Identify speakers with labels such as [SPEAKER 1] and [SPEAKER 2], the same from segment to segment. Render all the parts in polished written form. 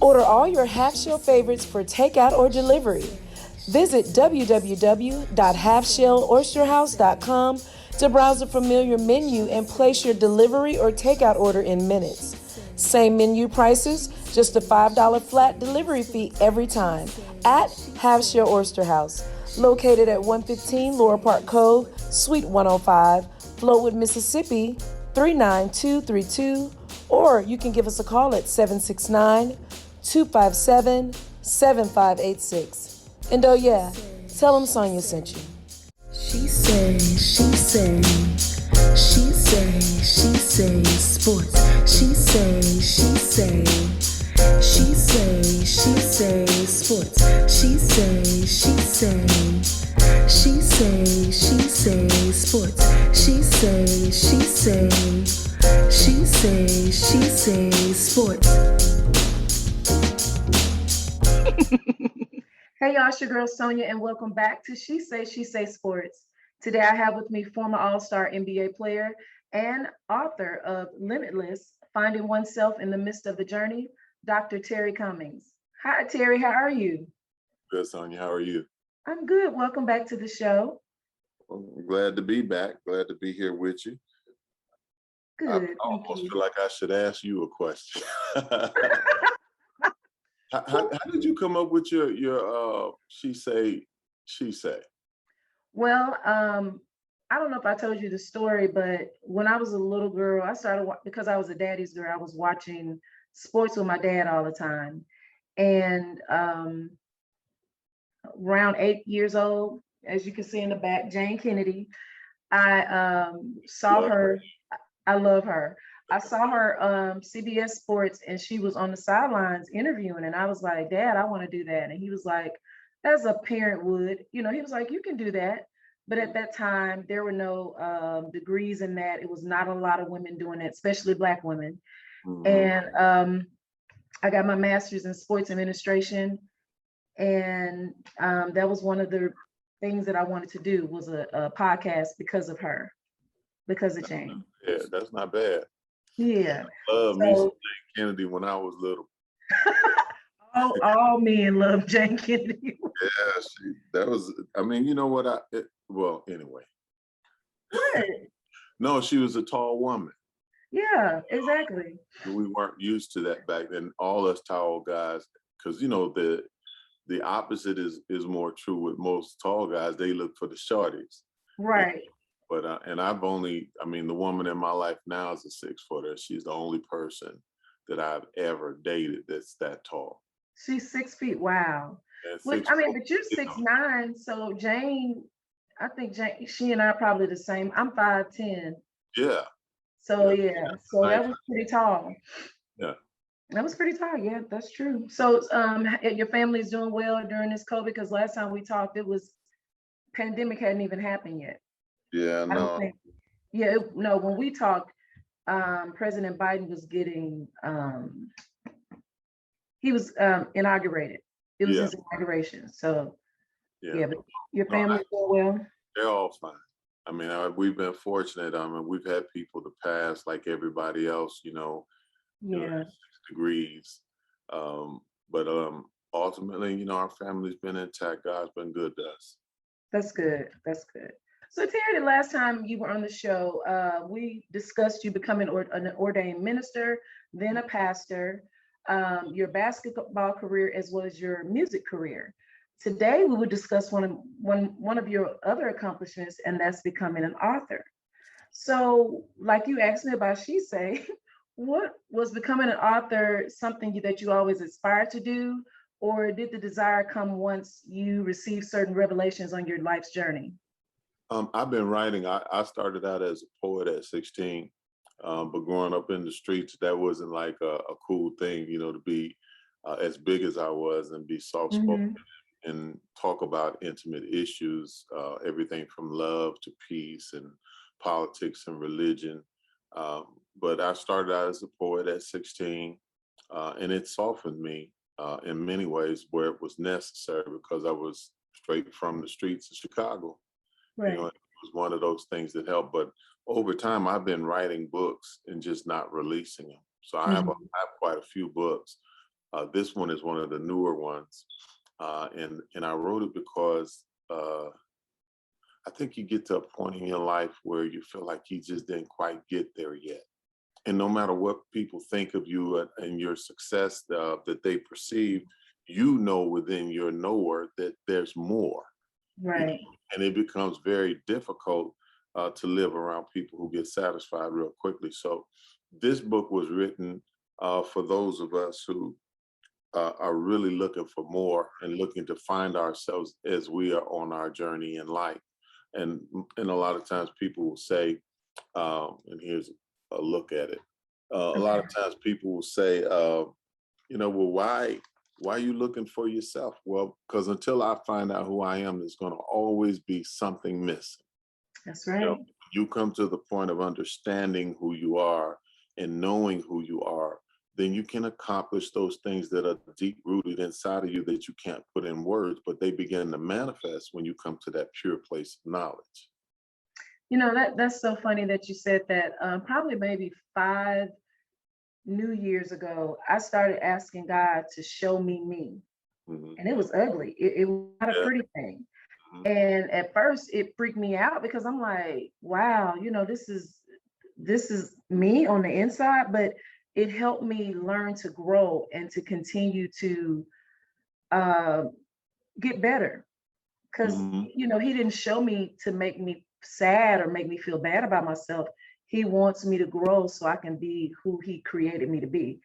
[SPEAKER 1] Order all your half-shell favorites for takeout or delivery. Visit www.halfshelloysterhouse.com to browse a familiar menu and place your delivery or takeout order in minutes. Same menu prices, just a $5 flat delivery fee every time at Half Shell Oyster House, located at 115 Lower Park Cove, Suite 105, Flowood, Mississippi, 39232, or you can give us a call at 769-257-7586. And oh yeah, tell them Sonya sent you.
[SPEAKER 2] She say sports. She say sports. She say sports. She say sports.
[SPEAKER 1] Hey y'all, it's your girl Sonya, and welcome back to She Say Sports. Today I have with me former All-Star NBA player and author of Limitless, Finding Oneself in the Midst of the Journey, Dr. Terry Cummings. Hi Terry, how are you?
[SPEAKER 3] Good, Sonya, how are you?
[SPEAKER 1] I'm good. Welcome back to the show.
[SPEAKER 3] Well, I'm glad to be back. Glad to be here with you.
[SPEAKER 1] Good.
[SPEAKER 3] I almost feel like I should ask you a question. How did you come up with your she say?
[SPEAKER 1] Well, I don't know if I told you the story, but when I was a little girl, I started because I was a daddy's girl. I was watching sports with my dad all the time, and around 8 years old, as you can see in the back, Jane Kennedy. I saw her. I love her. I saw her CBS Sports, and she was on the sidelines interviewing, and I was like, Dad, I want to do that. And he was like, as a parent would, he was like, you can do that. But at that time, there were no degrees in that. It was not a lot of women doing it, especially Black women. Mm-hmm. And I got my master's in sports administration. And that was one of the things that I wanted to do was a podcast because of her, because of Jane.
[SPEAKER 3] Yeah, that's not bad.
[SPEAKER 1] Yeah.
[SPEAKER 3] I love me some Jane Kennedy when I was little.
[SPEAKER 1] all men love Jane Kennedy.
[SPEAKER 3] Yeah, that was, I mean, you know what, anyway.
[SPEAKER 1] What?
[SPEAKER 3] No, she was a tall woman.
[SPEAKER 1] Yeah, exactly.
[SPEAKER 3] We weren't used to that back then, all us tall guys, because, the opposite is more true with most tall guys. They look for the shorties.
[SPEAKER 1] Right.
[SPEAKER 3] But, the woman in my life now is a 6-footer. She's the only person that I've ever dated that's that tall.
[SPEAKER 1] She's 6 feet. Wow. But you're 6'9", so Jane, I think she and I are probably the same. I'm 5'10".
[SPEAKER 3] Yeah.
[SPEAKER 1] So yeah. So that was pretty tall.
[SPEAKER 3] Yeah.
[SPEAKER 1] That was pretty tall. Yeah, that's true. So your family's doing well during this COVID, because last time we talked, it was pandemic hadn't even happened yet.
[SPEAKER 3] Yeah, no.
[SPEAKER 1] When we talked, President Biden was getting he was inaugurated. It was his inauguration. So but your family's doing well?
[SPEAKER 3] They're all fine. We've been fortunate. We've had people to pass like everybody else, 6 degrees. But ultimately, our family's been intact. God's been good to us.
[SPEAKER 1] That's good. That's good. So Terry, the last time you were on the show, we discussed you becoming an ordained minister, then a pastor, your basketball career, as well as your music career. Today, we would discuss one of your other accomplishments, and that's becoming an author. So, like you asked me about She Say, what was becoming an author something that you always aspired to do, or did the desire come once you received certain revelations on your life's journey?
[SPEAKER 3] I've been writing. I started out as a poet at 16, but growing up in the streets, that wasn't like a cool thing, to be as big as I was and be soft-spoken and talk about intimate issues, everything from love to peace and politics and religion. But I started out as a poet at 16, and it softened me in many ways where it was necessary, because I was straight from the streets of Chicago.
[SPEAKER 1] Right.
[SPEAKER 3] It was one of those things that helped. But over time, I've been writing books and just not releasing them. So I have quite a few books. This one is one of the newer ones. And I wrote it because I think you get to a point in your life where you feel like you just didn't quite get there yet. And no matter what people think of you and your success that they perceive, you know within your knower that there's more.
[SPEAKER 1] Right.
[SPEAKER 3] And it becomes very difficult to live around people who get satisfied real quickly. So this book was written for those of us who are really looking for more and looking to find ourselves as we are on our journey in life. And a lot of times people will say, and here's a look at it. A lot of times people will say, well, why are you looking for yourself? Well, because until I find out who I am, there's going to always be something missing.
[SPEAKER 1] That's right.
[SPEAKER 3] You come to the point of understanding who you are and knowing who you are, then you can accomplish those things that are deep rooted inside of you that you can't put in words, but they begin to manifest when you come to that pure place of knowledge.
[SPEAKER 1] That's so funny that you said that. Probably maybe 5 New Years ago, I started asking God to show me.
[SPEAKER 3] Mm-hmm.
[SPEAKER 1] And it was ugly. It was not a pretty thing.
[SPEAKER 3] Mm-hmm.
[SPEAKER 1] And at first it freaked me out because I'm like, wow, this is me on the inside, but it helped me learn to grow and to continue to get better. Because,
[SPEAKER 3] Mm-hmm.
[SPEAKER 1] he didn't show me to make me sad or make me feel bad about myself. He wants me to grow so I can be who he created me to be.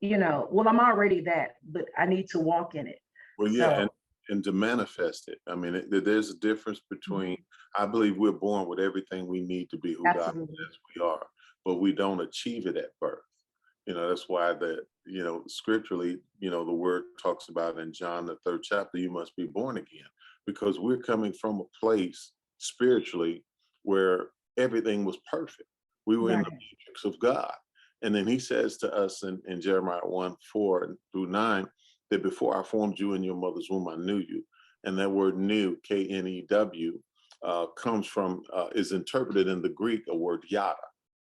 [SPEAKER 1] Well, I'm already that, but I need to walk in it.
[SPEAKER 3] Well, yeah, and to manifest it. I mean, there's a difference between, I believe we're born with everything we need to be who
[SPEAKER 1] Absolutely.
[SPEAKER 3] God says we are, but we don't achieve it at birth. That's why scripturally, the word talks about in John, the 3rd chapter, you must be born again, because we're coming from a place spiritually where everything was perfect. We were in the matrix of God. And then he says to us in Jeremiah 1:4-9, that before I formed you in your mother's womb, I knew you. And that word knew, K-N-E-W, is interpreted in the Greek, a word yada,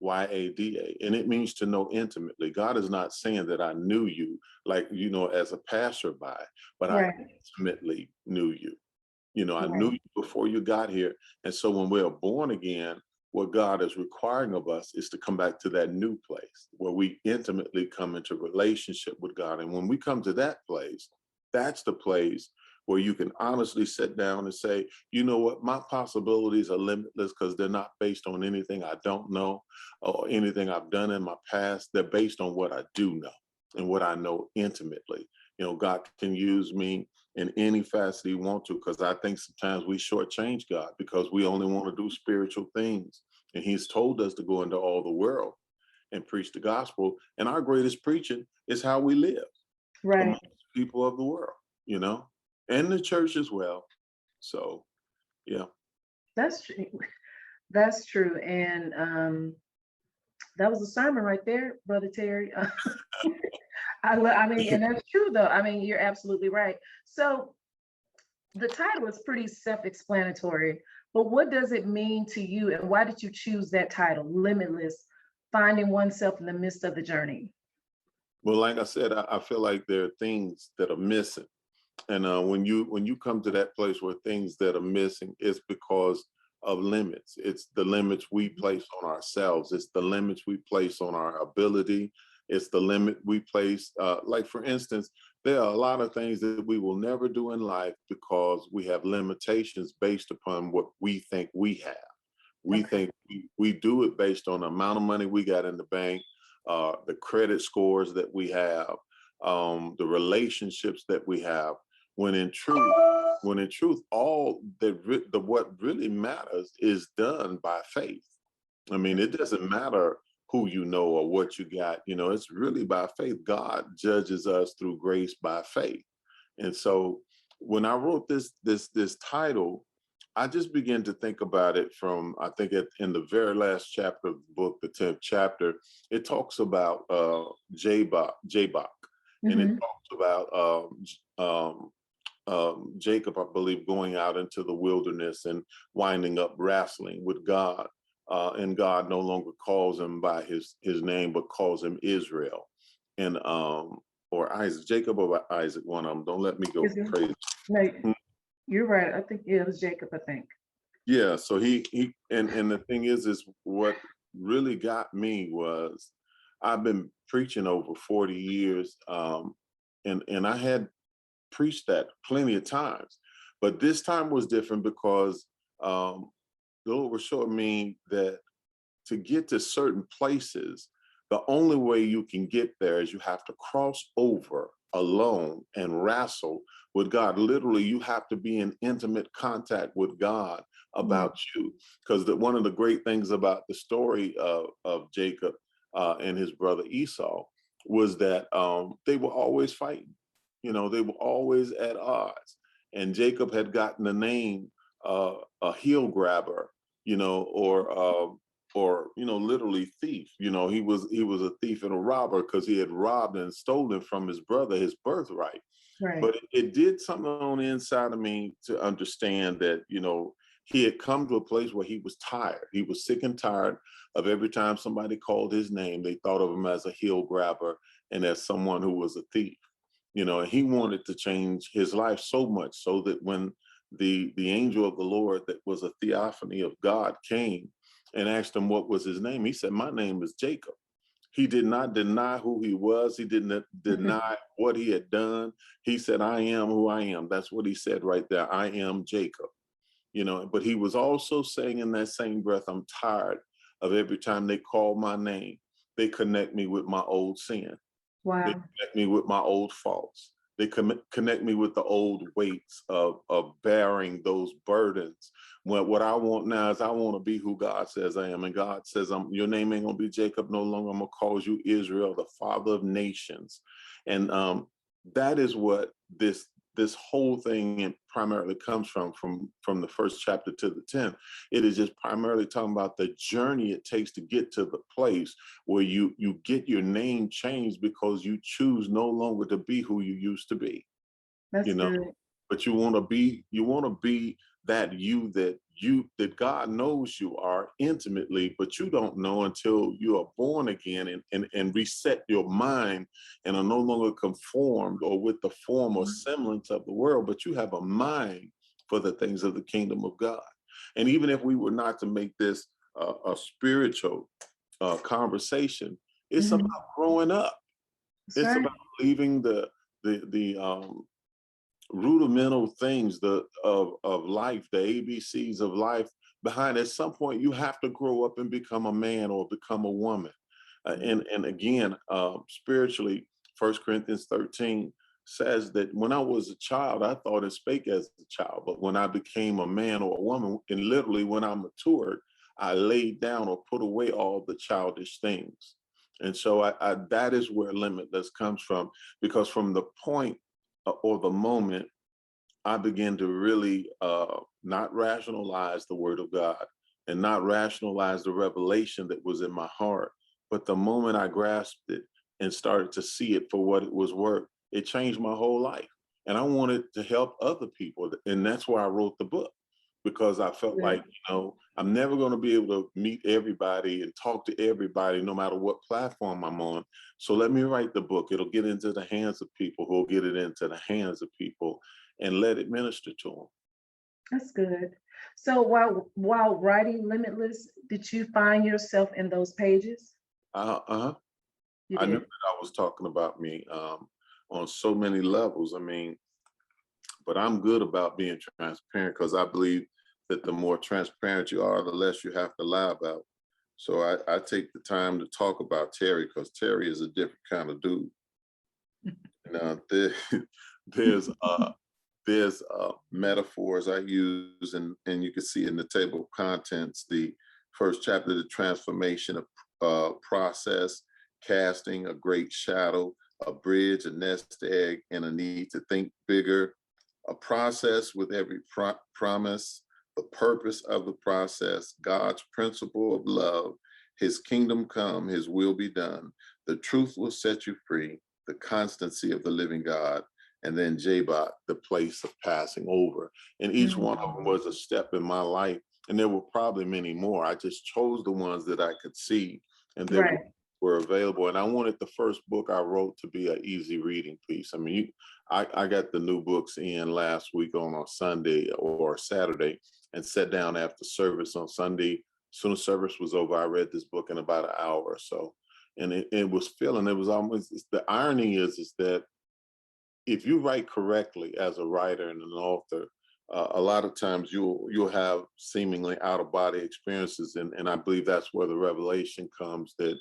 [SPEAKER 3] Y-A-D-A, and it means to know intimately. God is not saying that I knew you like, as a passerby, but I intimately knew you. I knew you before you got here. And so when we're born again, what God is requiring of us is to come back to that new place where we intimately come into relationship with God. And when we come to that place, that's the place where you can honestly sit down and say, you know what, my possibilities are limitless because they're not based on anything I don't know or anything I've done in my past. They're based on what I do know and what I know intimately. God can use me in any facet he wants to, because I think sometimes we shortchange God because we only want to do spiritual things. And he's told us to go into all the world and preach the gospel. And our greatest preaching is how we live among the people of the world, and the church as well. So, yeah.
[SPEAKER 1] That's true. That's true. And that was a sermon right there, Brother Terry. And that's true though. You're absolutely right. So the title is pretty self-explanatory, but what does it mean to you and why did you choose that title, Limitless, finding oneself in the midst of the journey?
[SPEAKER 3] Well, like I said, I feel like there are things that are missing. And when you come to that place where things that are missing, it's because of limits. It's the limits we place on ourselves. It's the limits we place on our ability. It's the limit we place. Like, for instance, there are a lot of things that we will never do in life because we have limitations based upon what we think we have. We think we do it based on the amount of money we got in the bank, the credit scores that we have, the relationships that we have. When in truth, all what really matters is done by faith. It doesn't matter who you know or what you got. It's really by faith. God judges us through grace by faith. And so when I wrote this title, I just began to think about it from, I think in the very last chapter of the book, the 10th chapter, it talks about Jabok, and it talks about Jacob, I believe, going out into the wilderness and winding up wrestling with God. And God no longer calls him by his name, but calls him Israel. And or Isaac, Jacob or Isaac, one of them. Don't let me go
[SPEAKER 1] Is it?
[SPEAKER 3] crazy.
[SPEAKER 1] No, you're right. I think it was Jacob, I think.
[SPEAKER 3] Yeah, so he and the thing is what really got me was I've been preaching over 40 years, and I had preached that plenty of times, but this time was different because the Lord was showing me that to get to certain places, the only way you can get there is you have to cross over alone and wrestle with God. Literally, you have to be in intimate contact with God about you. Because one of the great things about the story of Jacob and his brother Esau was that they were always fighting. They were always at odds. And Jacob had gotten the name a heel grabber, or literally thief. He was a thief and a robber because he had robbed and stolen from his brother his birthright.
[SPEAKER 1] Right.
[SPEAKER 3] But it did something on the inside of me to understand that he had come to a place where he was tired. He was sick and tired of every time somebody called his name, they thought of him as a heel grabber and as someone who was a thief. And he wanted to change his life so much so that when the angel of the Lord, that was a theophany of God, came and asked him what was his name, he said, "My name is Jacob." He did not deny who he was. He didn't deny what he had done. He said, "I am who I am." That's what he said right there. I am Jacob. But he was also saying in that same breath, I'm tired of every time they call my name, they connect me with my old sin.
[SPEAKER 1] Wow.
[SPEAKER 3] They connect me with my old faults. They connect me with the old weights of bearing those burdens. What I want now is I want to be who God says I am. And God says, your name ain't going to be Jacob no longer. I'm going to call you Israel, the father of nations. And that is what this whole thing primarily comes from the first chapter to the 10th. It is just primarily talking about the journey it takes to get to the place where you get your name changed because you choose no longer to be who you used to be.
[SPEAKER 1] That's good.
[SPEAKER 3] But you want to be that God knows you are intimately, but you don't know until you are born again and reset your mind and are no longer conformed or with the form or semblance of the world, but you have a mind for the things of the kingdom of God. And even if we were not to make this a spiritual conversation, it's about growing up. It's about leaving the rudimental things of life, the ABCs of life behind. At some point, you have to grow up and become a man or become a woman. And again, spiritually, 1 Corinthians 13 says that when I was a child, I thought and spake as a child. But when I became a man or a woman, and literally when I matured, I laid down or put away all the childish things. And so that is where Limitless comes from, because from the point or the moment I began to really not rationalize the word of God and not rationalize the revelation that was in my heart, but the moment I grasped it and started to see it for what it was worth, it changed my whole life. And I wanted to help other people. And that's why I wrote the book, because I felt like, I'm never going to be able to meet everybody and talk to everybody, no matter what platform I'm on. So let me write the book. It'll get into the hands of people who'll get it into the hands of people and let it minister to them.
[SPEAKER 1] That's good. So while writing Limitless, did you find yourself in those pages?
[SPEAKER 3] I knew that I was talking about me on so many levels. But I'm good about being transparent, because I believe that the more transparent you are, the less you have to lie about. So I take the time to talk about Terry, because Terry is a different kind of dude. There's metaphors I use, and you can see in the table of contents, the first chapter, the transformation of process, casting a great shadow, a bridge, a nest egg, and a need to think bigger, a process with every promise, the purpose of the process, God's principle of love, his kingdom come, his will be done, the truth will set you free, the constancy of the living God, and then Jabot, the place of passing over. And each one of them was a step in my life. And there were probably many more. I just chose the ones that I could see. And there were were available. And I wanted the first book I wrote to be an easy reading piece. I mean, I got the new books in last week on a Sunday or Saturday and sat down after service on Sunday. As soon as service was over, I read this book in about an hour or so. And it was filling. It was almost, the irony is that if you write correctly as a writer and an author, a lot of times you'll have seemingly out of body experiences. And I believe that's where the revelation comes that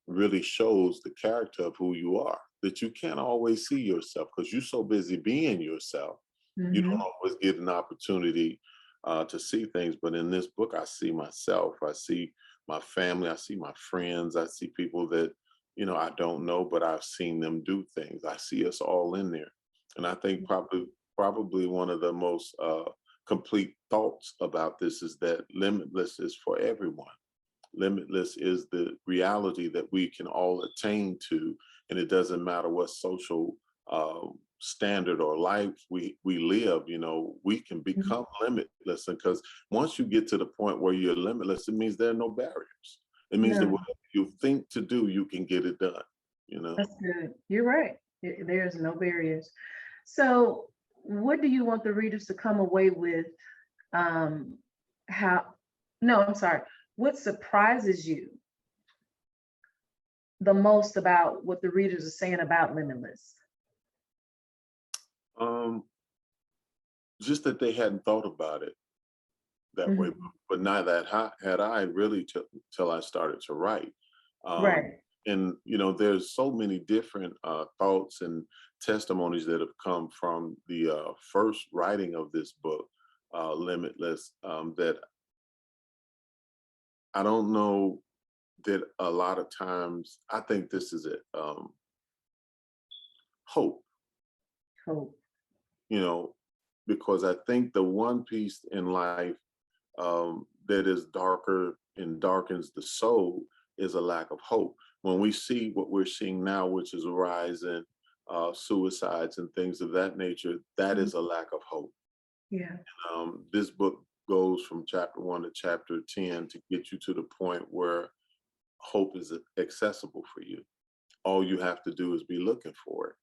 [SPEAKER 3] really shows the character of who you are, that you can't always see yourself because you're so busy being yourself. You don't always get an opportunity to see things. But in this book, I see myself, I see my family, I see my friends, I see people that, I don't know, but I've seen them do things. I see us all in there. And I think probably one of the most complete thoughts about this is that limitless is for everyone. Limitless is the reality that we can all attain to, and it doesn't matter what social standard or life we live. We can become limitless, and because once you get to the point where you're limitless, it means there are no barriers. It means that whatever you think to do, you can get it done.
[SPEAKER 1] That's good. You're right. There's no barriers. So, what do you want the readers to come away with? What surprises you the most about what the readers are saying about Limitless?
[SPEAKER 3] Just that they hadn't thought about it that way, but neither had I really till I started to write.
[SPEAKER 1] Right.
[SPEAKER 3] And there's so many different thoughts and testimonies that have come from the first writing of this book, Limitless, that I don't know that a lot of times, I think this is it, hope.
[SPEAKER 1] Hope.
[SPEAKER 3] Because I think the one piece in life that is darker and darkens the soul is a lack of hope. When we see what we're seeing now, which is a rise in suicides and things of that nature, that is a lack of hope.
[SPEAKER 1] Yeah.
[SPEAKER 3] This book goes from chapter 1 to chapter 10 to get you to the point where hope is accessible for you. All you have to do is be looking for it.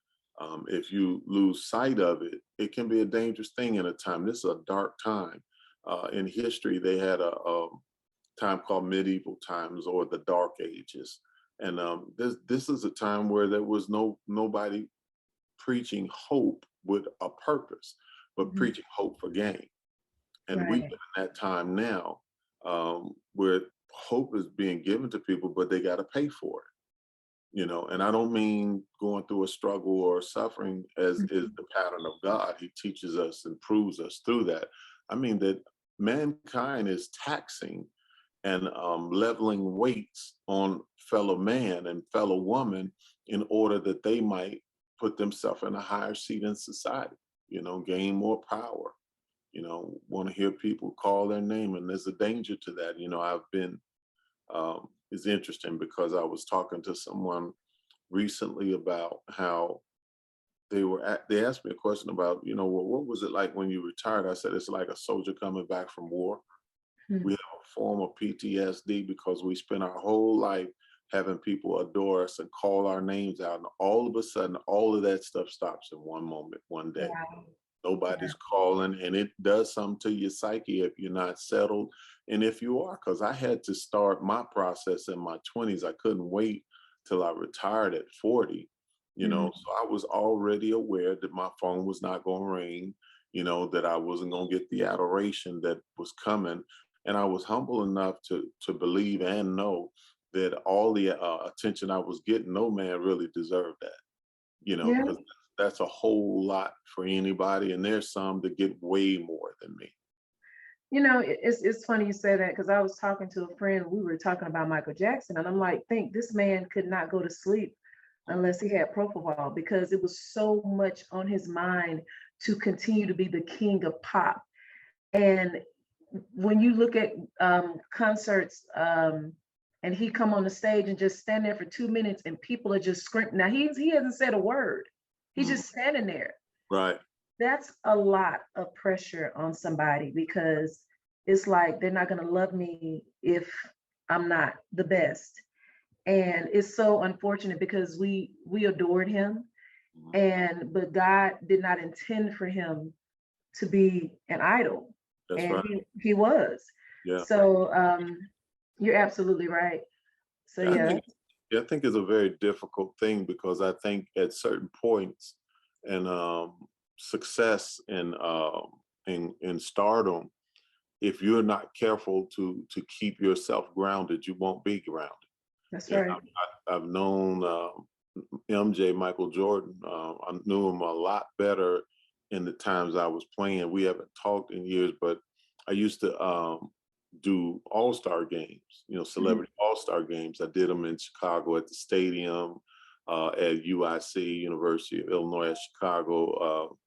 [SPEAKER 3] If you lose sight of it, it can be a dangerous thing in a time. This is a dark time. In history, they had a time called medieval times or the Dark Ages. And this is a time where there was nobody preaching hope with a purpose, but preaching hope for gain. And we live in that time now where hope is being given to people, but they got to pay for it. And I don't mean going through a struggle or suffering as is the pattern of God. He teaches us and proves us through that. I mean that mankind is taxing and leveling weights on fellow man and fellow woman in order that they might put themselves in a higher seat in society, gain more power, want to hear people call their name. And there's a danger to that. I've been, it's interesting because I was talking to someone recently about how they asked me a question about, well, what was it like when you retired? I said, it's like a soldier coming back from war. We have a form of PTSD because we spend our whole life having people adore us and call our names out. And all of a sudden, all of that stuff stops in one moment, one day. Wow. Nobody's calling, and it does something to your psyche if you're not settled. And if you are, because I had to start my process in my 20s. I couldn't wait till I retired at 40, so I was already aware that my phone was not going to ring, that I wasn't going to get the adoration that was coming. And I was humble enough to believe and know that all the attention I was getting, no man really deserved that, because that's a whole lot for anybody. And there's some that get way more than me.
[SPEAKER 1] It's funny you say that, because I was talking to a friend, we were talking about Michael Jackson, and I'm like, this man could not go to sleep unless he had propofol, because it was so much on his mind to continue to be the king of pop. And when you look at concerts and he come on the stage and just stand there for 2 minutes and people are just screaming. Now he hasn't said a word. He's just standing there.
[SPEAKER 3] Right.
[SPEAKER 1] That's a lot of pressure on somebody, because it's like they're not going to love me if I'm not the best. And it's so unfortunate because we adored him, but God did not intend for him to be an idol,
[SPEAKER 3] That's
[SPEAKER 1] and
[SPEAKER 3] right.
[SPEAKER 1] he was.
[SPEAKER 3] Yeah.
[SPEAKER 1] So you're absolutely right. So
[SPEAKER 3] Yeah,
[SPEAKER 1] yeah,
[SPEAKER 3] I think it's a very difficult thing because I think at certain points and success in stardom, if you're not careful to keep yourself grounded, you won't be grounded.
[SPEAKER 1] that's
[SPEAKER 3] Yeah,
[SPEAKER 1] right.
[SPEAKER 3] I've known MJ, Michael Jordan. I knew him a lot better in the times I was playing. We haven't talked in years, but I used to do all-star games, celebrity all-star games. I did them in Chicago at the stadium, at UIC, University of Illinois at Chicago,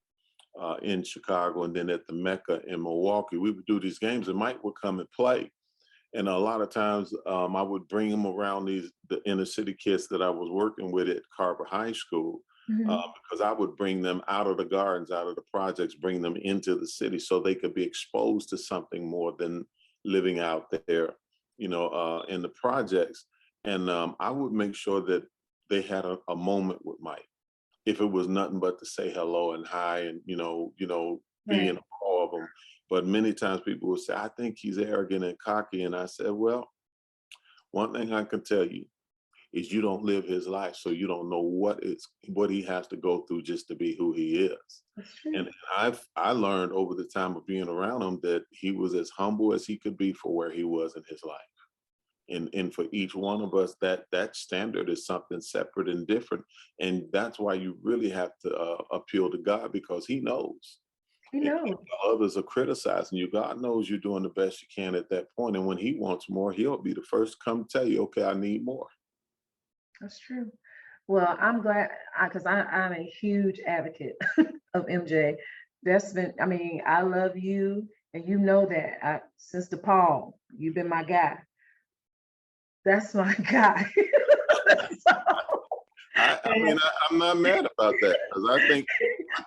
[SPEAKER 3] in Chicago, and then at the Mecca in Milwaukee. We would do these games, and Mike would come and play. And a lot of times I would bring him around the inner city kids that I was working with at Carver High School, because I would bring them out of the gardens, out of the projects, bring them into the city so they could be exposed to something more than living out there, in the projects. And I would make sure that they had a moment with Mike. If it was nothing but to say hello and hi and, be in
[SPEAKER 1] Right.
[SPEAKER 3] awe of him. But many times people will say, I think he's arrogant and cocky. And I said, well, one thing I can tell you is you don't live his life. So you don't know what he has to go through just to be who he is.
[SPEAKER 1] That's true.
[SPEAKER 3] And I learned over the time of being around him that he was as humble as he could be for where he was in his life. And for each one of us, that standard is something separate and different. And that's why you really have to appeal to God, because he knows.
[SPEAKER 1] He
[SPEAKER 3] And
[SPEAKER 1] knows.
[SPEAKER 3] others are criticizing you. God knows you're doing the best you can at that point. And when he wants more, he'll be the first to come tell you, okay, I need more.
[SPEAKER 1] That's true. Well, I'm glad because I'm a huge advocate of MJ. I love you, and you know that since DePaul, you've been my guy. That's my guy. So,
[SPEAKER 3] I'm not mad about that, because I think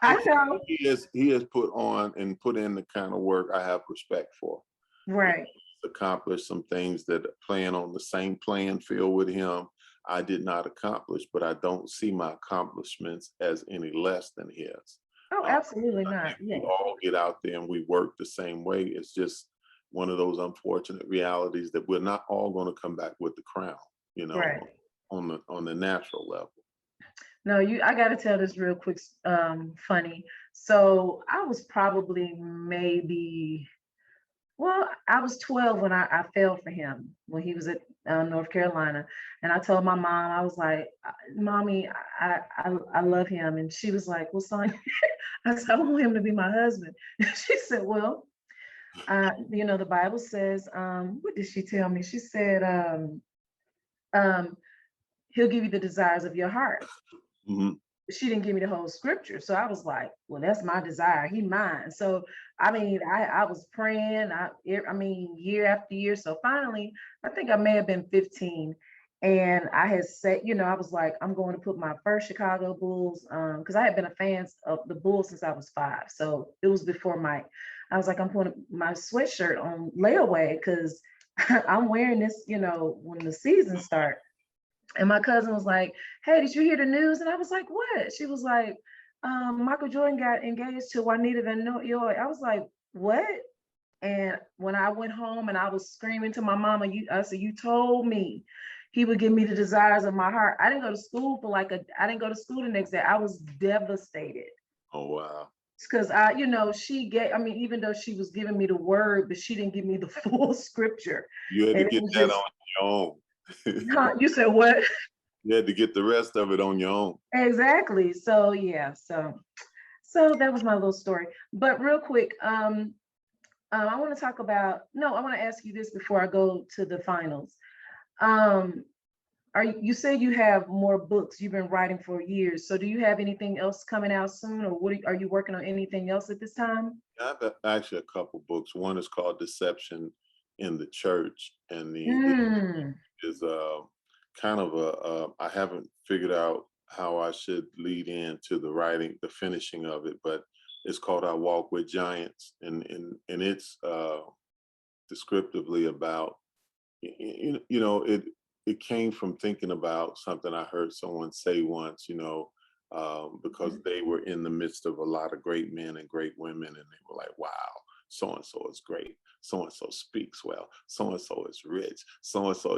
[SPEAKER 1] I know.
[SPEAKER 3] he has put on and put in the kind of work I have respect for.
[SPEAKER 1] Right.
[SPEAKER 3] He's accomplished some things that playing on the same playing field with him, I did not accomplish, but I don't see my accomplishments as any less than his.
[SPEAKER 1] Oh, absolutely not.
[SPEAKER 3] We
[SPEAKER 1] Yeah.
[SPEAKER 3] all get out there and we work the same way. It's just one of those unfortunate realities that we're not all going to come back with the crown,
[SPEAKER 1] Right.
[SPEAKER 3] on the natural level.
[SPEAKER 1] No, I got to tell this real quick, funny. So I was probably I was 12 when I fell for him when he was at North Carolina. And I told my mom, I was like, Mommy, I love him. And she was like, well, son, I said, I want him to be my husband. She said, well, the Bible says, what did she tell me? She said, he'll give you the desires of your heart.
[SPEAKER 3] Mm-hmm.
[SPEAKER 1] She didn't give me the whole scripture. So I was like, well, that's my desire. He mine. So, I was praying, year after year. So finally, I think I may have been 15. And I had said, I was like, I'm going to put my first Chicago Bulls, because I had been a fan of the Bulls since I was 5. So it was before Mike. I was like, I'm putting my sweatshirt on layaway because I'm wearing this, when the season starts. And my cousin was like, hey, did you hear the news? And I was like, what? She was like, Michael Jordan got engaged to Juanita Van Noy. I was like, what? And when I went home and I was screaming to my mama, I said, you told me he would give me the desires of my heart. I didn't go to school I didn't go to school the next day. I was devastated.
[SPEAKER 3] Oh, wow.
[SPEAKER 1] Because even though she was giving me the word, but she didn't give me the full scripture.
[SPEAKER 3] You had to get that on your own.
[SPEAKER 1] You said what?
[SPEAKER 3] You had to get the rest of it on your own.
[SPEAKER 1] Exactly. So yeah. So that was my little story. But real quick, I want to ask you this before I go to the finals. You said you have more books you've been writing for years. So do you have anything else coming out soon, or are you working on anything else at this time?
[SPEAKER 3] I have actually a couple books. One is called Deception in the Church, and the is kind of I haven't figured out how I should lead into the finishing of it, but it's called I Walk with Giants, and it's descriptively about, it came from thinking about something I heard someone say once, because they were in the midst of a lot of great men and great women, and they were like, wow, so and so is great, so and so speaks well, so and so is rich, so and so,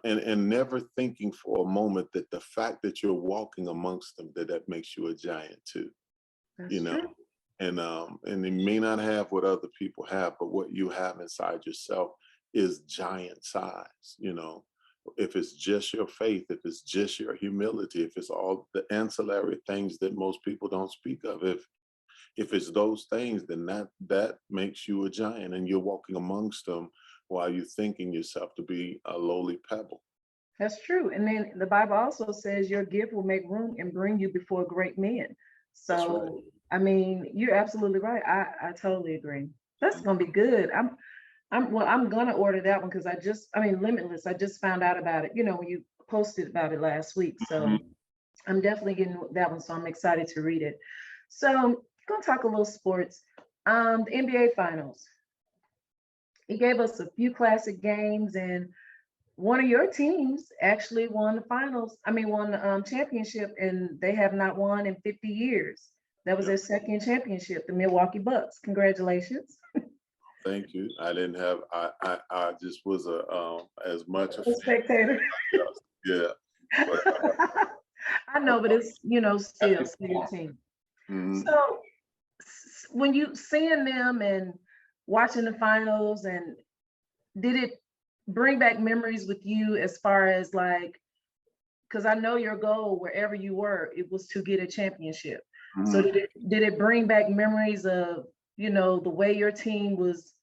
[SPEAKER 3] and never thinking for a moment that the fact that you're walking amongst them, that makes you a giant too.
[SPEAKER 1] That's true.
[SPEAKER 3] And they may not have what other people have, but what you have inside yourself is giant size. If it's just your faith, if it's just your humility, if it's all the ancillary things that most people don't speak of, if it's those things, then that makes you a giant, and you're walking amongst them while you're thinking yourself to be a lowly pebble.
[SPEAKER 1] That's true. And then the Bible also says your gift will make room and bring you before great men.
[SPEAKER 3] That's
[SPEAKER 1] So,
[SPEAKER 3] right.
[SPEAKER 1] I mean, you're absolutely right. I totally agree. That's gonna be good. I'm gonna order that one because Limitless. I just found out about it. When you posted about it last week. So I'm definitely getting that one. So I'm excited to read it. So gonna talk a little sports. The NBA Finals. He gave us a few classic games, and one of your teams actually won the finals. Won the championship, and they have not won in 50 years. That was
[SPEAKER 3] Yep.
[SPEAKER 1] their second championship, the Milwaukee Bucks. Congratulations.
[SPEAKER 3] Thank you. I didn't have. I just was as much a
[SPEAKER 1] A
[SPEAKER 3] fan.
[SPEAKER 1] spectator.
[SPEAKER 3] Yeah. But,
[SPEAKER 1] I know, but it's still your team.
[SPEAKER 3] mhm.
[SPEAKER 1] So when you seeing them and watching the finals, and did it bring back memories with you as far as like, because I know your goal wherever you were, it was to get a championship. So
[SPEAKER 3] Mhm.
[SPEAKER 1] did it bring back memories of the way your team was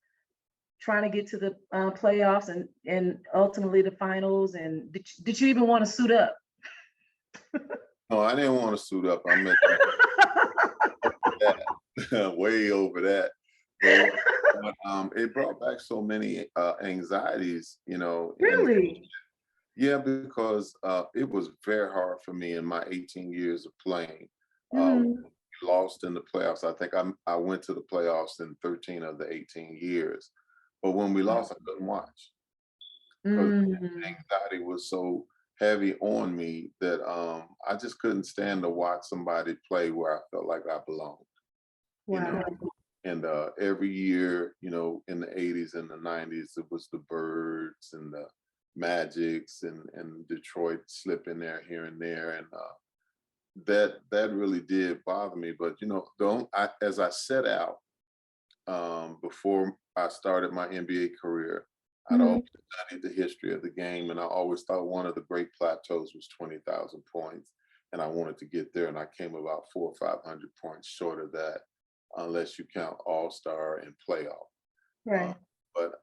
[SPEAKER 1] trying to get to the playoffs and ultimately the finals? And did you even want to suit up?
[SPEAKER 3] No, I didn't want to suit up. I meant that. Way over that. But it brought back so many anxieties, and
[SPEAKER 1] Really?
[SPEAKER 3] yeah, because it was very hard for me in my 18 years of playing.
[SPEAKER 1] Mhm.
[SPEAKER 3] We lost in the playoffs. I think I went to the playoffs in 13 of the 18 years. But when we lost, I couldn't watch because
[SPEAKER 1] Mm.
[SPEAKER 3] anxiety was so heavy on me that I just couldn't stand to watch somebody play where I felt like I belonged. You know,
[SPEAKER 1] Wow.
[SPEAKER 3] and every year, in the 80s and the 90s, it was the Birds and the Magics and Detroit slip in there here and there, and that really did bother me. But as I set out before I started my NBA career, I'd
[SPEAKER 1] Mhm.
[SPEAKER 3] always studied the history of the game, and I always thought one of the great plateaus was 20,000 points, and I wanted to get there, and I came about 400 or 500 points short of that, unless you count All-Star and playoff. Uh,
[SPEAKER 1] Right.
[SPEAKER 3] but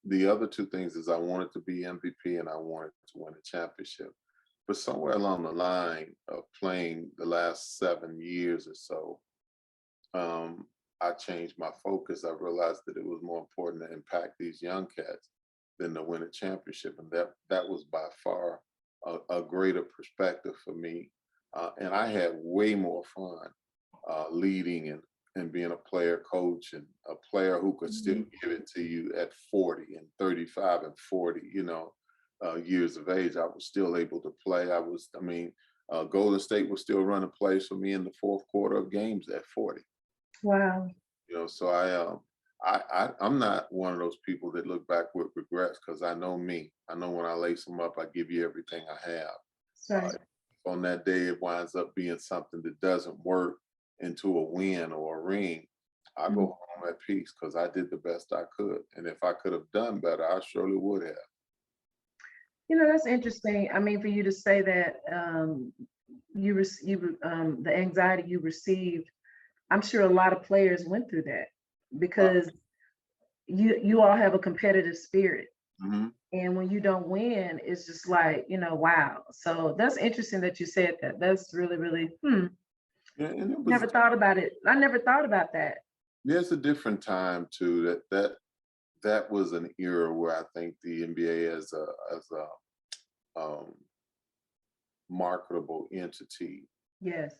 [SPEAKER 3] the other two things is I wanted to be MVP and I wanted to win a championship. But somewhere along the line of playing the last 7 years or so, um, I changed my focus. I realized that it was more important to impact these young cats than to win a championship, and that was by far a greater perspective for me. And I had way more fun leading and being a player coach and a player who could still
[SPEAKER 1] Mhm.
[SPEAKER 3] give it to you at 40 and 35 and 40, years of age. I was still able to play. Golden State was still running plays for me in the fourth quarter of games at 40.
[SPEAKER 1] Wow.
[SPEAKER 3] So I'm not one of those people that look back with regrets because I know me. I know when I lace them up, I give you everything I have.
[SPEAKER 1] Sorry.
[SPEAKER 3] If on that day it winds up being something that doesn't work into a win or a ring, I
[SPEAKER 1] Mhm.
[SPEAKER 3] go home at peace because I did the best I could. And if I could have done better, I surely would have.
[SPEAKER 1] That's interesting. For you to say that the anxiety you received, I'm sure a lot of players went through that because you all have a competitive spirit.
[SPEAKER 3] Mm-hmm.
[SPEAKER 1] And when you don't win, it's just like, wow. So that's interesting that you said that. That's really, really,
[SPEAKER 3] Yeah, and it was
[SPEAKER 1] never thought about it. I never thought about that.
[SPEAKER 3] there's a different time too that was an era where I think the NBA as a marketable entity
[SPEAKER 1] Yes.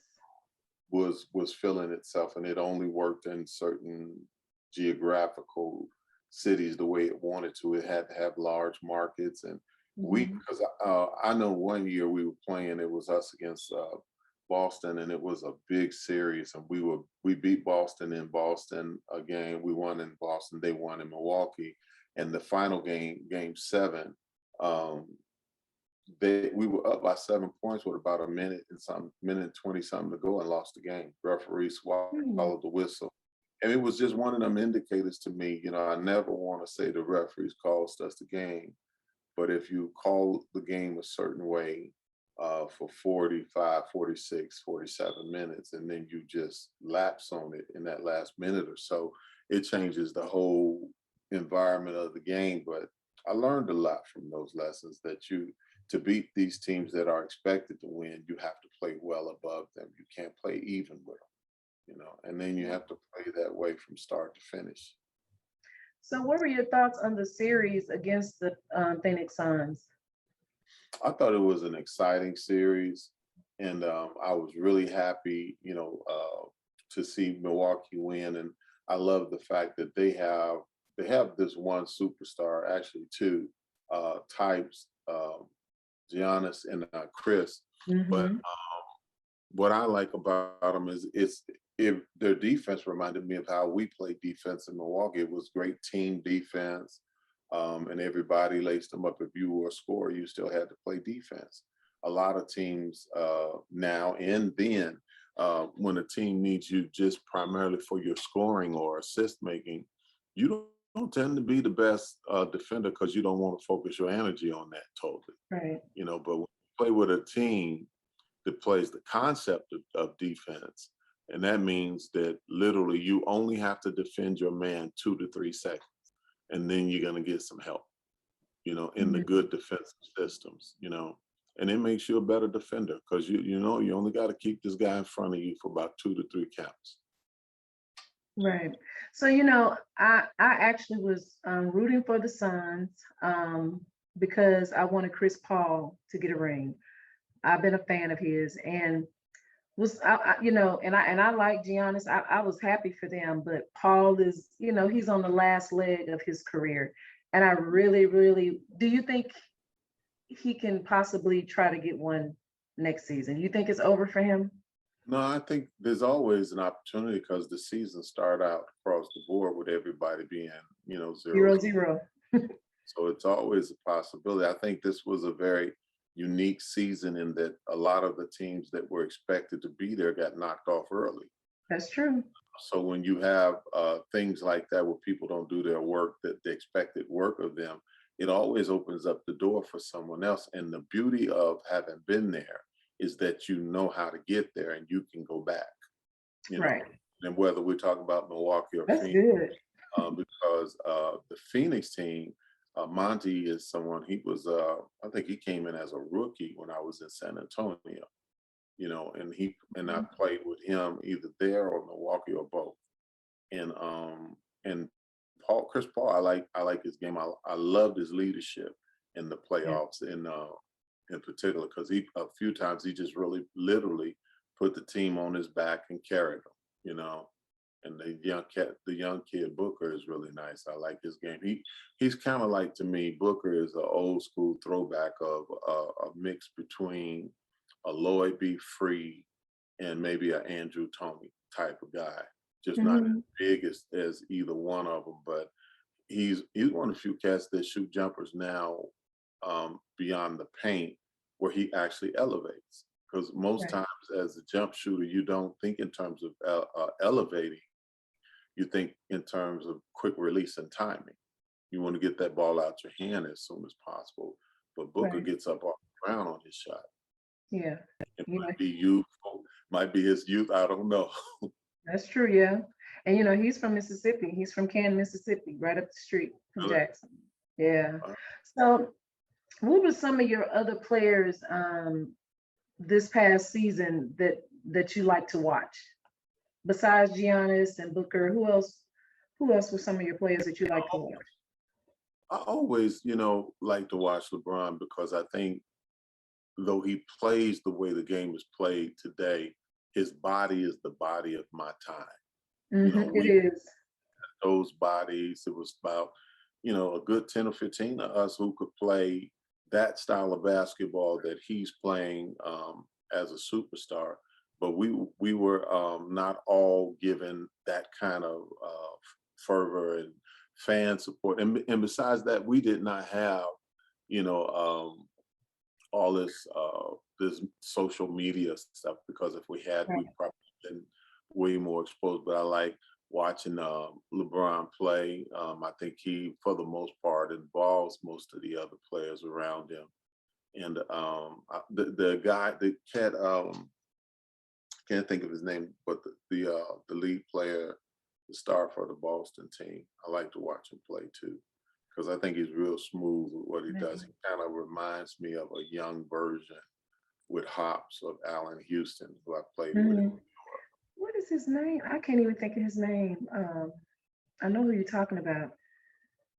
[SPEAKER 3] was filling itself, and it only worked in certain geographical cities the way it wanted to. It had to have large markets, and
[SPEAKER 1] Mhm.
[SPEAKER 3] because I know one year we were playing, it was us against Boston, and it was a big series, and we beat Boston in Boston again. We won in Boston, they won in Milwaukee, and the final game, game seven, um, we were up by 7 points with about minute and 20 something to go, and lost the game. Referee
[SPEAKER 1] Mm.
[SPEAKER 3] swallowed the whistle. And it was just one of them indicators to me. I never want to say the referees cost us the game, but if you call the game a certain way for 45, 46, 47 minutes, and then you just lapse on it in that last minute or so, it changes the whole environment of the game. But I learned a lot from those lessons, that to beat these teams that are expected to win, you have to play well above them. You can't play even with them, and then you have to play that way from start to finish.
[SPEAKER 1] So what were your thoughts on the series against the Phoenix Suns?
[SPEAKER 3] I thought it was an exciting series, and I was really happy, to see Milwaukee win. And I love the fact that they have this one superstar, actually two types, Giannis and Chris. But
[SPEAKER 1] Mm-hmm.
[SPEAKER 3] what I like about them is if their defense reminded me of how we played defense in Milwaukee. It was great team defense, and everybody laced them up. If you were a scorer, you still had to play defense. A lot of teams now and then, when a team needs you just primarily for your scoring or assist making, you don't tend to be the best defender, because you don't want to focus your energy on that totally.
[SPEAKER 1] Right.
[SPEAKER 3] But when you play with a team that plays the concept of defense, and that means that literally you only have to defend your man 2 to 3 seconds, and then you're going to get some help, in the
[SPEAKER 1] Mhm.
[SPEAKER 3] good defensive systems, and it makes you a better defender, because you only got to keep this guy in front of you for about 2 to 3 counts.
[SPEAKER 1] Right. So, I actually was rooting for the Suns because I wanted Chris Paul to get a ring. I've been a fan of his, and and I like Giannis. I was happy for them, but Paul is, he's on the last leg of his career, and I really, really, do you think he can possibly try to get one next season? You think it's over for him?
[SPEAKER 3] No, I think there's always an opportunity, because the season start out across the board with everybody being, 0.
[SPEAKER 1] 0-0.
[SPEAKER 3] So it's always a possibility. I think this was a very unique season in that a lot of the teams that were expected to be there got knocked off early.
[SPEAKER 1] That's true.
[SPEAKER 3] So when you have things like that where people don't do their work, that the expected work of them, it always opens up the door for someone else. And the beauty of having been there is that you know how to get there, and you can go back, you know.
[SPEAKER 1] Right.
[SPEAKER 3] And whether we're talking about Milwaukee or
[SPEAKER 1] That's
[SPEAKER 3] Phoenix,
[SPEAKER 1] good.
[SPEAKER 3] because the Phoenix team, Monty is someone, he was, I think he came in as a rookie when I was in San Antonio, and I played with him either there or Milwaukee or both. And Chris Paul, I like his game. I loved his leadership in the
[SPEAKER 1] Yeah.
[SPEAKER 3] playoffs, in particular, because he a few times he just really literally put the team on his back and carried them. And the young kid Booker is really nice. I like his game. He's kind of like, to me, Booker is an old school throwback of a mix between a Lloyd B. Free and maybe an Andrew Toney type of guy. Just not as
[SPEAKER 1] Mhm.
[SPEAKER 3] big as either one of them, but he's one of the few cats that shoot jumpers now, beyond the paint, where he actually elevates. Because most
[SPEAKER 1] Right.
[SPEAKER 3] times, as a jump shooter, you don't think in terms of elevating. You think in terms of quick release and timing. You want to get that ball out your hand as soon as possible. But Booker
[SPEAKER 1] Right.
[SPEAKER 3] gets up off the ground on his shot.
[SPEAKER 1] Yeah.
[SPEAKER 3] It
[SPEAKER 1] You know,
[SPEAKER 3] might be youthful, might be his youth. I don't know.
[SPEAKER 1] that's true. Yeah. And he's from Mississippi. He's from Canton, Mississippi, right up the street from
[SPEAKER 3] Really.
[SPEAKER 1] Jackson. Yeah.
[SPEAKER 3] Uh,
[SPEAKER 1] So what were some of your other players this past season that you like to watch? Besides Giannis and Booker, who else were some of your players that you like to watch?
[SPEAKER 3] I always, like to watch LeBron, because I think though he plays the way the game is played today, his body is the body of my time.
[SPEAKER 1] It
[SPEAKER 3] We
[SPEAKER 1] is.
[SPEAKER 3] those bodies. It was about, a good 10 or 15 of us who could play that style of basketball that he's playing as a superstar. But we were not all given that kind of fervor and fan support. And besides that, we did not have, you know, all this social media stuff, because if we had,
[SPEAKER 1] Right.
[SPEAKER 3] we probably been way more exposed. But I like watching LeBron play. I think he, for the most part, involves most of the other players around him. And the guy, the cat, can't think of his name, but the lead player, the star for the Boston team, I like to watch him play too, because I think he's real smooth with what he does. He kind of reminds me of a young version with hops of Allen Houston, who I played with.
[SPEAKER 1] Mhm. What is his name? I can't even think of his name. I know who you're talking about.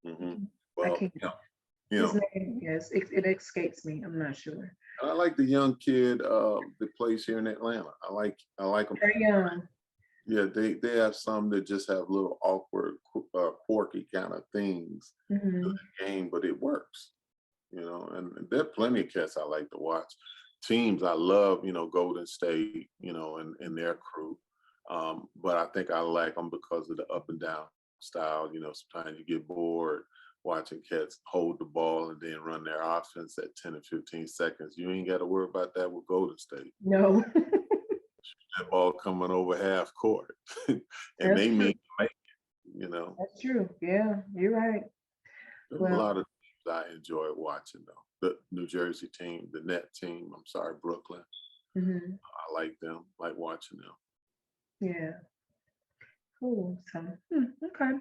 [SPEAKER 3] Hmm
[SPEAKER 1] I
[SPEAKER 3] Well,
[SPEAKER 1] can't.
[SPEAKER 3] you
[SPEAKER 1] His
[SPEAKER 3] know,
[SPEAKER 1] name, yes, it escapes me. I'm not sure.
[SPEAKER 3] I like the young kid that plays here in Atlanta. I like him.
[SPEAKER 1] Very young.
[SPEAKER 3] Yeah, they have some that just have little awkward, quirky kind of things to
[SPEAKER 1] Hmm.
[SPEAKER 3] the game, but it works. And there are plenty of cats I like to watch. Teams I love, Golden State, and their crew. But I think I like them because of the up and down style. Sometimes you get bored watching cats hold the ball and then run their offense at 10 or 15 seconds. You ain't got to worry about that with Golden State.
[SPEAKER 1] No,
[SPEAKER 3] That ball coming over half court. And
[SPEAKER 1] that's
[SPEAKER 3] they
[SPEAKER 1] true.
[SPEAKER 3] mean to make it.
[SPEAKER 1] That's true. Yeah, you're right.
[SPEAKER 3] There's a
[SPEAKER 1] Well,
[SPEAKER 3] lot of teams I enjoy watching though. The New Jersey team, the Net team, I'm sorry, Brooklyn.
[SPEAKER 1] mhm,
[SPEAKER 3] I like them, like watching them.
[SPEAKER 1] yeah, cool. So, okay.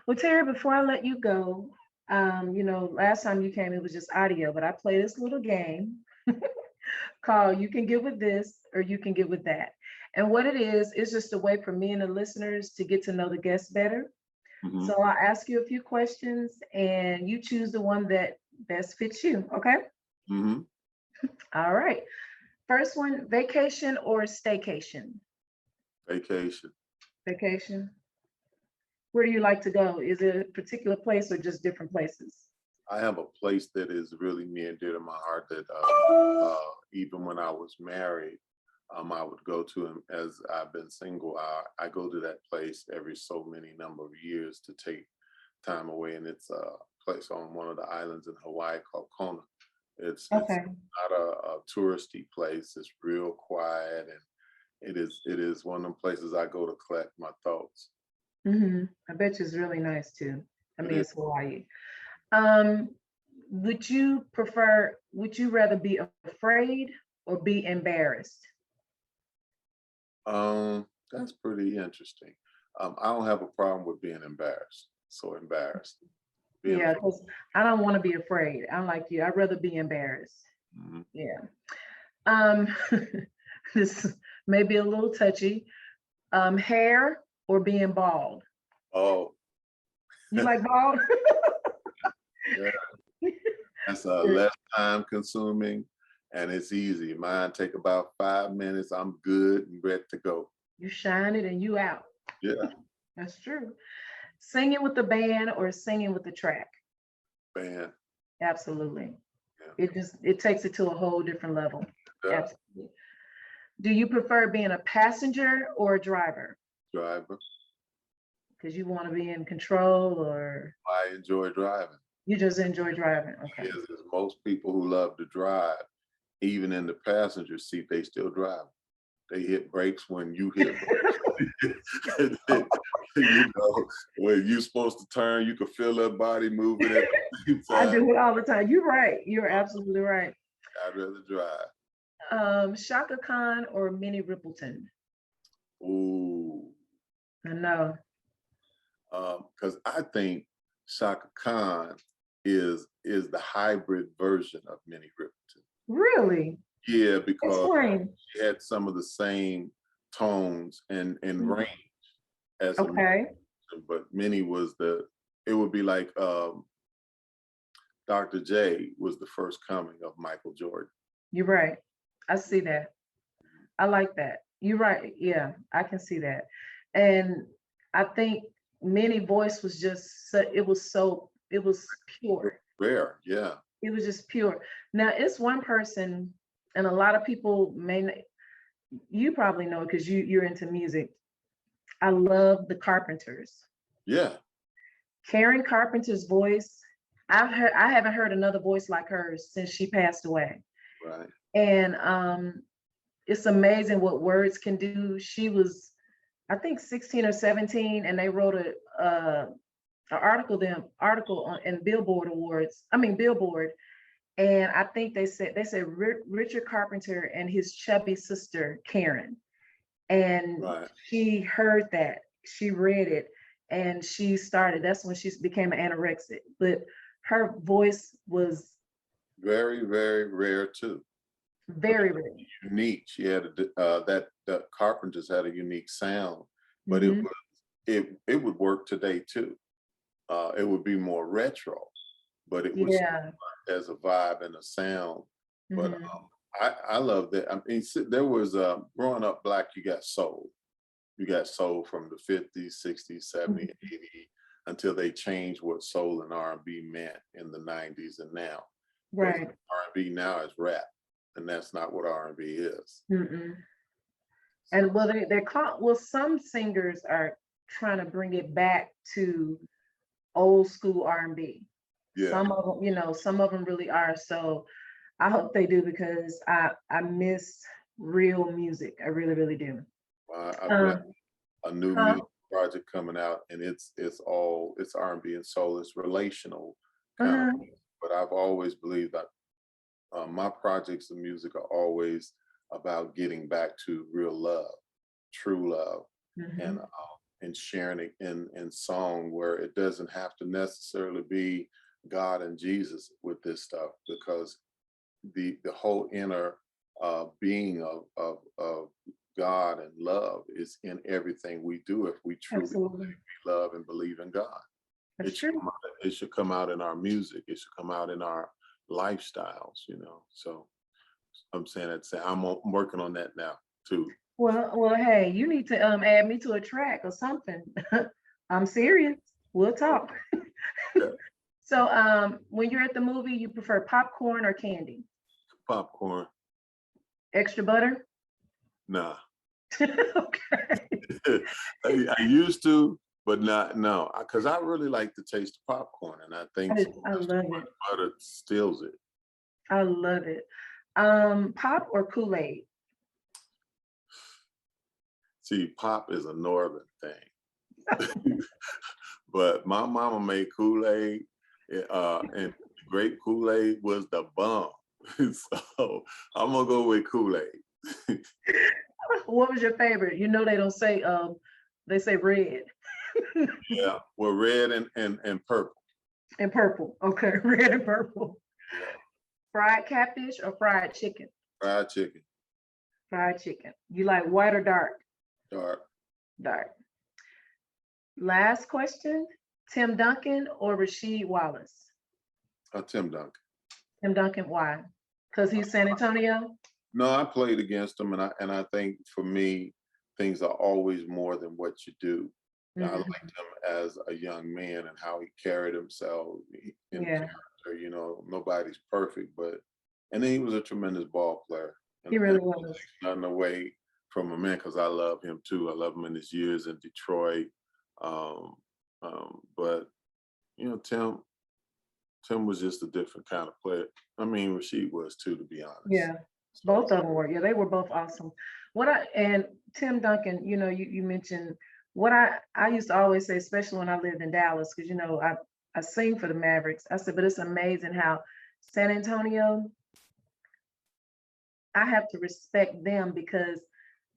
[SPEAKER 1] Well, Terry, before I let you go, last time you came, it was just audio, but I play this little game called You Can Get With This or You Can Get With That. And what it is just a way for me and the listeners to get to know the guests better.
[SPEAKER 3] Hmm
[SPEAKER 1] So I'll ask you a few questions and you choose the one that best fits you. Okay.
[SPEAKER 3] hmm
[SPEAKER 1] All right. First one, vacation or staycation?
[SPEAKER 3] Vacation.
[SPEAKER 1] Vacation. Where do you like to go? Is it a particular place or just different places?
[SPEAKER 3] I have a place that is really near and dear to my heart that even when I was married, I would go to, and as I've been single, I go to that place every so many number of years to take time away. And it's a place on one of the islands in Hawaii called Kona. It's
[SPEAKER 1] Okay.
[SPEAKER 3] not a touristy place. It's real quiet, and it is one of them places I go to collect my thoughts.
[SPEAKER 1] I bet you it's really nice too. I
[SPEAKER 3] It
[SPEAKER 1] mean,
[SPEAKER 3] is.
[SPEAKER 1] it's Hawaii. Um, would you rather be afraid or be embarrassed?
[SPEAKER 3] That's pretty interesting. I don't have a problem with being embarrassed. So embarrassed. Being
[SPEAKER 1] Yeah, because I don't want to be afraid. I'm like you. I'd rather be embarrassed.
[SPEAKER 3] afraid.
[SPEAKER 1] Yeah. Um, this may be a little touchy. Hair or being bald?
[SPEAKER 3] Oh,
[SPEAKER 1] You like bald?
[SPEAKER 3] yeah. That's less time consuming, and it's easy. Mine take about 5 minutes. I'm good and ready to go.
[SPEAKER 1] You shine it and you out.
[SPEAKER 3] Yeah,
[SPEAKER 1] That's true. Singing with the band or singing with the track?
[SPEAKER 3] man.
[SPEAKER 1] Absolutely.
[SPEAKER 3] Yeah.
[SPEAKER 1] It takes it to a whole different level.
[SPEAKER 3] Yeah.
[SPEAKER 1] Absolutely. Do you prefer being a passenger or a driver?
[SPEAKER 3] Driver.
[SPEAKER 1] Because you want to be in control or
[SPEAKER 3] I enjoy driving.
[SPEAKER 1] you just enjoy driving? Okay.
[SPEAKER 3] Yes, there's most people who love to drive, even in the passenger seat, they still drive. They hit brakes when you hit brakes. When you're supposed to turn, you can feel that body moving at the same
[SPEAKER 1] I
[SPEAKER 3] time.
[SPEAKER 1] do it all the time. You're right. You're absolutely right.
[SPEAKER 3] I'd rather drive.
[SPEAKER 1] Shaka Khan or Minnie Rippleton?
[SPEAKER 3] Ooh.
[SPEAKER 1] I know.
[SPEAKER 3] Because I think Shaka Khan is the hybrid version of Minnie Riperton.
[SPEAKER 1] Really?
[SPEAKER 3] Yeah, because
[SPEAKER 1] Explain.
[SPEAKER 3] she had some of the same tones and range as a Minnie,
[SPEAKER 1] Okay.
[SPEAKER 3] but Minnie was it would be like Dr. J was the first coming of Michael Jordan.
[SPEAKER 1] You're right. I see that. I like that. You're right. Yeah, I can see that. And I think Minnie voice was just it was pure.
[SPEAKER 3] Rare, yeah.
[SPEAKER 1] It was just pure. Now it's one person, and a lot of people you probably know because you're into music. I love the Carpenters.
[SPEAKER 3] Yeah,
[SPEAKER 1] Karen Carpenter's voice. I haven't heard another voice like hers since she passed away.
[SPEAKER 3] right.
[SPEAKER 1] And it's amazing what words can do. She was, I think, 16 or 17, and they wrote an article on in Billboard Awards. I mean Billboard, and I think they said Richard Carpenter and his chubby sister Karen, and
[SPEAKER 3] Right.
[SPEAKER 1] she heard that, she read it, and she started. That's when she became an anorexic. But her voice was
[SPEAKER 3] Very, very rare too.
[SPEAKER 1] very rare.
[SPEAKER 3] Unique. She had that the Carpenters had a unique sound, but
[SPEAKER 1] Mhm.
[SPEAKER 3] it would work today too. It would be more retro, but it was
[SPEAKER 1] Yeah.
[SPEAKER 3] as a vibe and a sound. But
[SPEAKER 1] Mhm.
[SPEAKER 3] I love that. I mean, there was growing up black. You got soul. You got soul from the 50s, 60s, 70s, 80s until they changed what soul and R&B meant in the 90s and now. But
[SPEAKER 1] Right.
[SPEAKER 3] R&B now is rap, and that's not what R&B is.
[SPEAKER 1] Mm-mm. And well, they're called. Well, some singers are trying to bring it back to old school R&B.
[SPEAKER 3] Yeah,
[SPEAKER 1] Some of them, some of them really are. So I hope they do because I miss real music. I really, really do.
[SPEAKER 3] I've got
[SPEAKER 1] Um,
[SPEAKER 3] a new
[SPEAKER 1] huh?
[SPEAKER 3] music project coming out, and it's R&B and soul. It's relational kind of,
[SPEAKER 1] Uh-huh.
[SPEAKER 3] but I've always believed that my projects of music are always about getting back to real love, true love,
[SPEAKER 1] Mhm.
[SPEAKER 3] and sharing it in song where it doesn't have to necessarily be God and Jesus with this stuff, because the whole inner being of God and love is in everything we do if we truly
[SPEAKER 1] Absolutely.
[SPEAKER 3] love and believe in God.
[SPEAKER 1] That's true.
[SPEAKER 3] It should come out in our music. It should come out in our lifestyles, So I'm saying I'm working on that now too.
[SPEAKER 1] Well, hey, you need to add me to a track or something. I'm serious. We'll talk.
[SPEAKER 3] Yeah.
[SPEAKER 1] So when you're at the movie, you prefer popcorn or candy?
[SPEAKER 3] Popcorn,
[SPEAKER 1] Extra butter?
[SPEAKER 3] nah.
[SPEAKER 1] Okay.
[SPEAKER 3] I used to, but not no, because I really like the taste of popcorn, and I think
[SPEAKER 1] I love it.
[SPEAKER 3] butter steals it.
[SPEAKER 1] I love it. Pop or Kool-Aid?
[SPEAKER 3] See, pop is a northern thing, but my mama made Kool-Aid, and grape Kool-Aid was the bomb. So I'm gonna go with Kool-Aid.
[SPEAKER 1] What was your favorite? They say red.
[SPEAKER 3] Yeah, well, red and purple.
[SPEAKER 1] And purple. Okay, red and purple.
[SPEAKER 3] Yeah.
[SPEAKER 1] Fried catfish or fried chicken?
[SPEAKER 3] Fried chicken,
[SPEAKER 1] Fried chicken. You like white or dark?
[SPEAKER 3] dark.
[SPEAKER 1] Dark. Last question. Tim Duncan or Rasheed Wallace?
[SPEAKER 3] Tim Duncan.
[SPEAKER 1] Tim Duncan, why? Because he's San Antonio?
[SPEAKER 3] No, I played against him, and I think for me, things are always more than what you do. I
[SPEAKER 1] Mhm.
[SPEAKER 3] liked him as a young man and how he carried himself in
[SPEAKER 1] Yeah,
[SPEAKER 3] character. Nobody's perfect, and then he was a tremendous ball player.
[SPEAKER 1] he
[SPEAKER 3] And
[SPEAKER 1] really was.
[SPEAKER 3] nothing away from a man, because I love him too. I love him in his years in Detroit. Um, but Tim was just a different kind of player. I mean, Rasheed was too, to be honest.
[SPEAKER 1] Yeah, both of them were. Yeah, they were both awesome. And Tim Duncan, you mentioned what I used to always say, especially when I lived in Dallas, because I sing for the Mavericks. I said, but it's amazing how San Antonio, I have to respect them because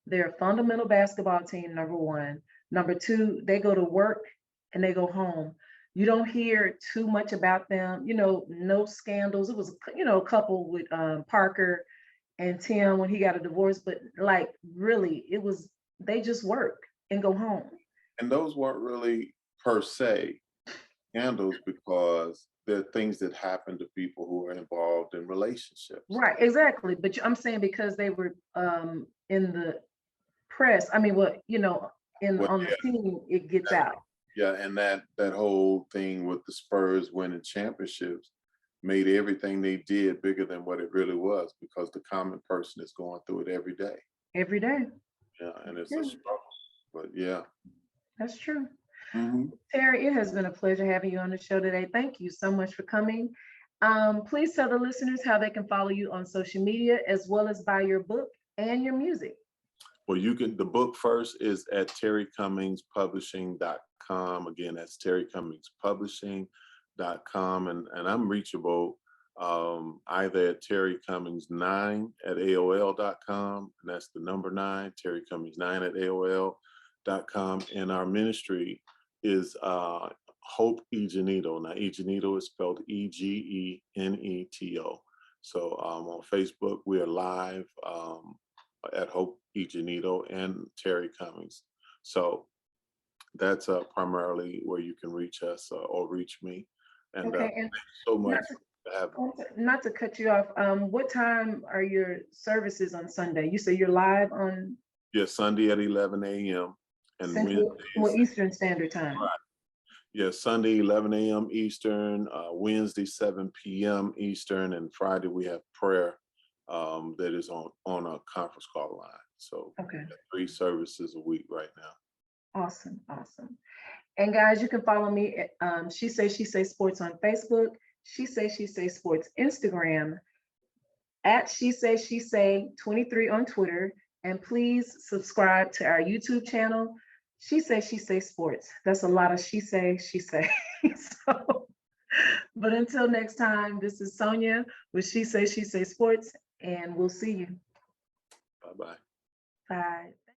[SPEAKER 1] they're a fundamental basketball team, number one. Number two, they go to work and they go home. You don't hear too much about them, no scandals. It was, a couple with Parker and Tim when he got a divorce, but like really, they just work and go home.
[SPEAKER 3] And those weren't really per se scandals, because they're things that happen to people who are involved in relationships.
[SPEAKER 1] Right, exactly. But I'm saying because they were in the press, I mean,
[SPEAKER 3] Well,
[SPEAKER 1] on the team, it gets out.
[SPEAKER 3] yeah, and that whole thing with the Spurs winning championships, made everything they did bigger than what it really was, because the common person is going through it every day.
[SPEAKER 1] Every day.
[SPEAKER 3] Yeah, and it's a
[SPEAKER 1] Yeah.
[SPEAKER 3] struggle. But yeah.
[SPEAKER 1] That's true.
[SPEAKER 3] Mhm.
[SPEAKER 1] Terry, it has been a pleasure having you on the show today. Thank you so much for coming. Please tell the listeners how they can follow you on social media, as well as buy your book and your music.
[SPEAKER 3] Well, the book first is at terrycummingspublishing.com. Again, that's terrycummingspublishing.com. And I'm reachable either at terrycummings9@aol.com. And that's the number 9, terrycummings9@aol.com. And our ministry is Hope Egeneto. Now, Egeneto is spelled Egeneto. So on Facebook, we are live at Hope Egeneto and Terry Cummings. So that's primarily where you can reach us or reach me. And
[SPEAKER 1] Okay, and
[SPEAKER 3] thank you so much for having me.
[SPEAKER 1] not to cut you off, what time are your services on Sunday? You say you're live on
[SPEAKER 3] Yeah, Sunday at 11 a.m. and
[SPEAKER 1] Central,
[SPEAKER 3] Wednesdays.
[SPEAKER 1] Eastern Standard Time.
[SPEAKER 3] Right. Yeah, Sunday 11 a.m. Eastern, Wednesday 7 p.m. Eastern, and Friday we have prayer that is on a conference call line. So
[SPEAKER 1] Okay.
[SPEAKER 3] 3 services a week right now.
[SPEAKER 1] Awesome. And guys, you can follow me at She Say Sports on Facebook, She Say Sports Instagram, at She Say 23 on Twitter, and please subscribe to our YouTube channel, She Say Sports. That's a lot of she say. So, but until next time, this is Sonia with She Say Sports, and we'll see you.
[SPEAKER 3] Bye-bye.
[SPEAKER 1] Bye.